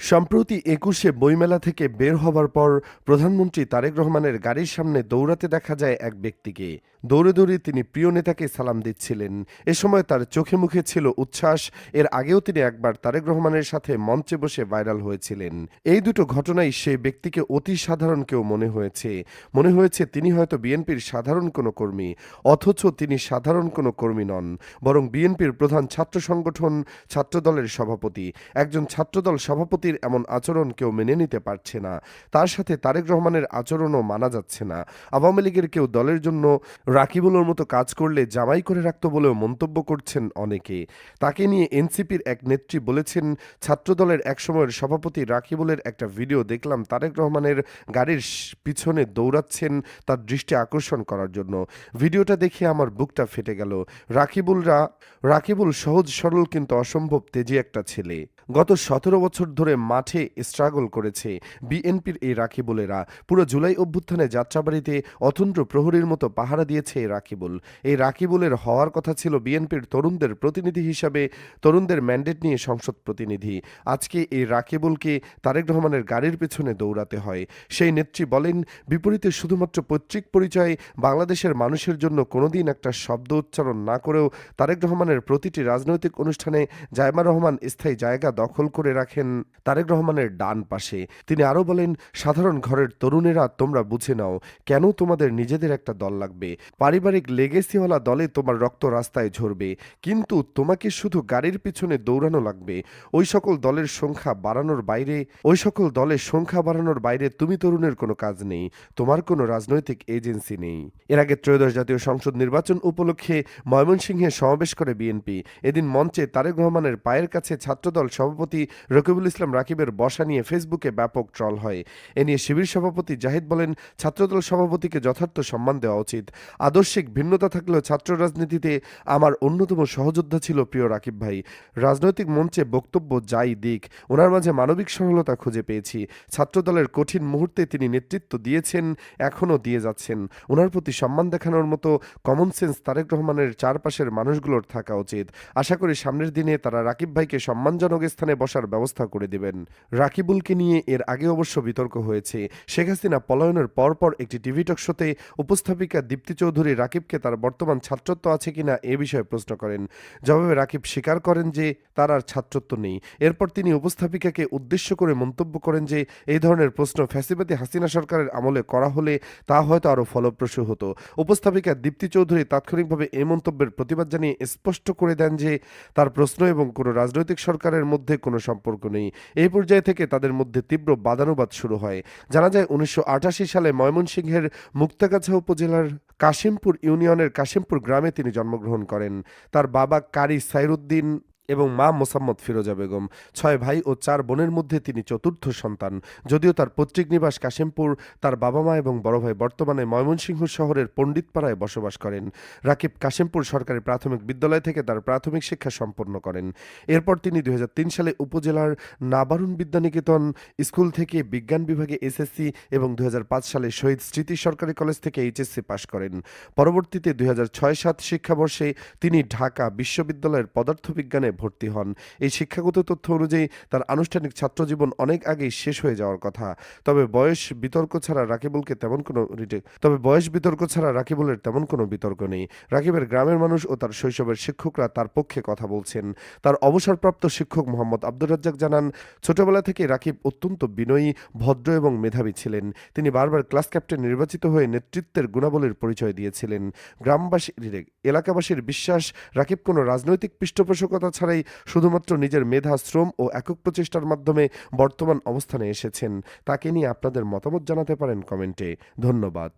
সম্প্রতি ২১শে বইমেলা থেকে বের হবার পর প্রধানমন্ত্রী তারেক রহমানের গাড়ির সামনে দৌড়াতে দেখা যায় এক ব্যক্তিকে। দৌড়ে দৌড়ে তিনি প্রিয় নেতাকে সালাম দিচ্ছিলেন। এ সময় তার চোখে মুখে ছিল উচ্ছ্বাস। এর আগেও তিনি একবার তারেক রহমানের সাথে মঞ্চে বসে ভাইরাল হয়েছিলেন। এই দুটো ঘটনাই সেই ব্যক্তিকে অতি সাধারণ কেউ মনে হয়েছে। মনে হয়েছে তিনি হয়তো বিএনপির সাধারণ কোনো কর্মী, অথচ তিনি সাধারণ কোনো কর্মী নন, বরং বিএনপির প্রধান ছাত্র সংগঠন ছাত্রদলের সভাপতি। একজন ছাত্রদল সভাপতির এমন আচরণ কেউ মেনে নিতে পারছে না। তার সাথে তারেক রহমানের আচরণও মানা যাচ্ছে না। আওয়ামী লীগের কেউ দলের জন্য রাকিবুলের মতো কাজ করলে জামাই করে রাখত বলেও মন্তব্য করছেন অনেকে। তাকে নিয়ে এনসিপির এক নেত্রী বলেছেন, ছাত্রদলের একসময়ের সভাপতি রাকিবুলের একটা ভিডিও দেখলাম তারেক রহমানের গাড়ির পিছনে দৌড়াচ্ছেন তার দৃষ্টি আকর্ষণ করার জন্য। ভিডিওটা দেখে আমার বুকটা ফেটে গেল। রাকিবুল সহজ সরল কিন্তু অসম্ভব তেজি একটা ছেলে। গত ১৭ বছর ধরে মাঠে স্ট্রাগল করেছে বিএনপির এই রাকিবুলেরা। পুরো জুলাই অভ্যুত্থানে যাত্রাবাড়িতে অতন্দ্র প্রহরীর মতো পাহারা দিয়েছে এই রাকিবুল। এই রাকিবুলের হওয়ার কথা ছিল বিএনপির তরুণদের প্রতিনিধি হিসাবে, তরুণদের ম্যান্ডেট নিয়ে সংসদ প্রতিনিধি। আজকে এই রাকিবুলকে তারেক রহমানের গাড়ির পেছনে দৌড়াতে হয়। সেই নেত্রী বলেন, বিপরীতে শুধুমাত্র পৈতৃক পরিচয়ে বাংলাদেশের মানুষের জন্য কোনোদিন একটা শব্দ উচ্চারণ না করেও তারেক রহমানের প্রতিটি রাজনৈতিক অনুষ্ঠানে জায়মা রহমান স্থায়ী জায়গা দখল করে রাখেন তারেক রহমানের ডান পাশে। তিনি আরও বলেন, সাধারণ ঘরের তরুণেরা তোমরা বুঝে নাও কেন তোমাদের নিজেদের একটা দল লাগবে। পারিবারিক লেগেসিওয়ালা দলে তোমার রক্ত রাস্তায় ঝরবে, কিন্তু তোমাকে শুধু গাড়ির পিছনে দৌড়ানো লাগবে। ওই সকল দলের সংখ্যা বাড়ানোর বাইরে তুমি তরুণের কোনো কাজ নেই, তোমার কোনো রাজনৈতিক এজেন্সি নেই। এর আগে ত্রয়োদশ জাতীয় সংসদ নির্বাচন উপলক্ষে ময়মনসিংহে সমাবেশ করে বিএনপি। এদিন মঞ্চে তারেক রহমানের পায়ের কাছে ছাত্রদল সভাপতি রকিবুল ইসলাম রাকিবের বসা নিয়ে ফেসবুকে ব্যাপক ট্রল হয়। এ নিয়ে শিবির সভাপতি জাহিদ বলেন, ছাত্রদল সভাপতিকে যথার্থ সম্মান দেওয়া উচিত। আদর্শিক ভিন্নতা থাকলেও ছাত্র রাজনীতিতে আমার অন্যতম সহযোদ্ধা ছিল প্রিয় রাকিব ভাই। রাজনৈতিক মঞ্চে বক্তব্য যাই দিক, ওনার মাঝে মানবিক সরলতা খুঁজে পেয়েছি। ছাত্রদলের কঠিন মুহূর্তে তিনি নেতৃত্ব দিয়েছেন, এখনও দিয়ে যাচ্ছেন। ওনার প্রতি সম্মান দেখানোর মতো কমন সেন্স তারেক রহমানের চারপাশের মানুষগুলোর থাকা উচিত। আশা করি সামনের দিনে তারা রাকিব ভাইকে সম্মানজনক স্থানে বসার ব্যবস্থা করে দেবেন। রাকিবুলকে নিয়ে এর আগে অবশ্য বিতর্ক হয়েছে। শেখ হাসিনা পলায়নের পরপর একটি টিভি টক শোতে উপস্থাপিকা দীপ্তি চৌধুরী রাকিবকে তার বর্তমান ছাত্রত্ব আছে কিনা এ বিষয়ে প্রশ্ন করেন। জবাবে রাকিব স্বীকার করেন যে তার আর ছাত্রত্ব নেই। এরপর তিনি উপস্থাপিকাকে উদ্দেশ্য করে মন্তব্য করেন যে এই ধরনের প্রশ্ন ফ্যাসিবাদী হাসিনা সরকারের আমলে করা হলে তা হয়তো আরও ফলপ্রসূ হতো। উপস্থাপিকা দীপ্তি চৌধুরী তাৎক্ষণিকভাবে এই মন্তব্যের প্রতিবাদ জানিয়ে স্পষ্ট করে দেন যে তার প্রশ্ন এবং কোনো রাজনৈতিক সরকারের মধ্যে কোনো সম্পর্ক নেই। এই পর্যায়ে থেকে তাদের মধ্যে তীব্র বাদানুবাদ শুরু হয়। জানা যায় ১৯৮৮ সালে ময়মনসিংহের মুক্তাগাছা উপজেলার কাশিমপুর ইউনিয়নের কাশিমপুর গ্রামে তিনি জন্মগ্রহণ করেন। তার বাবা কারি সাইরুদ্দিন এবং মা মোসাম্মদ ফিরোজা বেগম। ৬ ভাই ও ৪ বোনের মধ্যে তিনি চতুর্থ সন্তান। যদিও তার পৈতৃক নিবাস কাশিমপুর, তার বাবা মা এবং বড় ভাই বর্তমানে ময়মনসিংহ শহরের পণ্ডিতপাড়ায় বসবাস করেন। রাকিব কাশিমপুর সরকারি প্রাথমিক বিদ্যালয় থেকে তার প্রাথমিক শিক্ষা সম্পন্ন করেন। এরপর তিনি ২০০৩ সালে উপজেলার নাবারুণ বিদ্যানিকেতন স্কুল থেকে বিজ্ঞান বিভাগে এসএসসি এবং ২০০৫ সালে শহীদ স্মৃতি সরকারি কলেজ থেকে এইচএসসি পাশ করেন। পরবর্তীতে ২০০৬-৭ শিক্ষাবর্ষে তিনি ঢাকা বিশ্ববিদ্যালয়ের পদার্থবিজ্ঞানে ভর্তি হন। এই শিক্ষাগত তথ্য অনুযায়ী তার আনুষ্ঠানিক ছাত্রজীবন অনেক আগেই শেষ হয়ে যাওয়ার কথা। তবে বয়স বিতর্ক ছাড়া রাকিবুলের তেমন কোনো বিতর্ক নেই। রাকিবের গ্রামের মানুষ ও তার শৈশবের শিক্ষকরা তার পক্ষে কথা বলছেন। তার অবসরপ্রাপ্ত শিক্ষক মোহাম্মদ আব্দুর রাজ্জাক জানান, ছোটবেলা থেকে রাকিব অত্যন্ত বিনয়ী, ভদ্র এবং মেধাবী ছিলেন। তিনি বারবার ক্লাস ক্যাপ্টেন নির্বাচিত হয়ে নেতৃত্বের গুণাবলীর পরিচয় দিয়েছিলেন। এলাকাবাসীর বিশ্বাস, রাকিব কোনো রাজনৈতিক পৃষ্ঠপোষকতা ছাড়াই শুধুমাত্র নিজের মেধা, শ্রম ও একক প্রচেষ্টার মাধ্যমে বর্তমান অবস্থানে এসেছেন। তাকে নিয়ে আপনাদের মতামত জানাতে পারেন কমেন্টে। ধন্যবাদ।